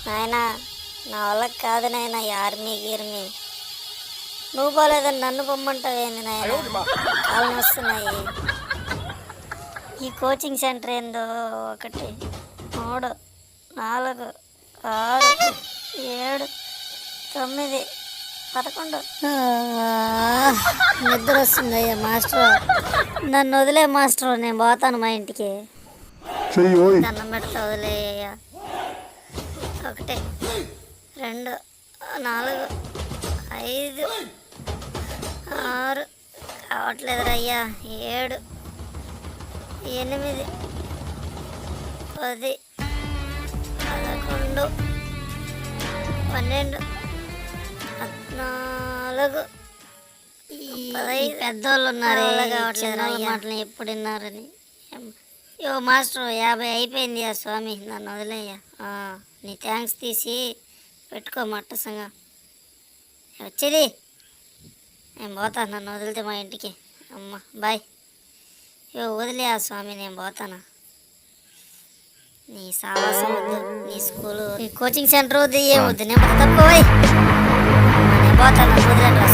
నాయనా నా వాళ్ళకి కాదు నాయన ఆర్మీ గీర్మీ. నువ్వు పోలేదని నన్ను పొమ్మంటావేంది నాయన? కాళ్ళు వస్తున్నాయి. ఈ కోచింగ్ సెంటర్ ఏందో 1 3 4 6 7 9 11. నిద్ర వస్తుందయ్యా మాస్టర్. నన్ను వదిలే మాస్టర్, నేను పోతాను మా ఇంటికి. దండం పెడతా వదిలేయ్యా. 1 2 4 5 6 కావట్లేదురయ్యా. 7 8 10 11 12 14. ఈ పెద్దోళ్ళు ఉన్నారు మాటలు ఎప్పుడు విన్నారని. యో మాస్టర్ 50 అయిపోయింది ఆ స్వామి, నన్ను వదిలేయ్యా. నీ థ్యాంక్స్ తీసి పెట్టుకో మట్టసంగా. వచ్చేది నేను పోతాను, నన్ను వదిలితే మా ఇంటికి. అమ్మ బాయ్. యో వదిలే ఆ స్వామి, నేను పోతాను. నీ సావాసం వద్దు, నీ స్కూలు, నీ కోచింగ్ సెంటర్ వద్దు, ఏం వద్దు. నేను తక్కువ నేను పోతాను, వదిలేండి.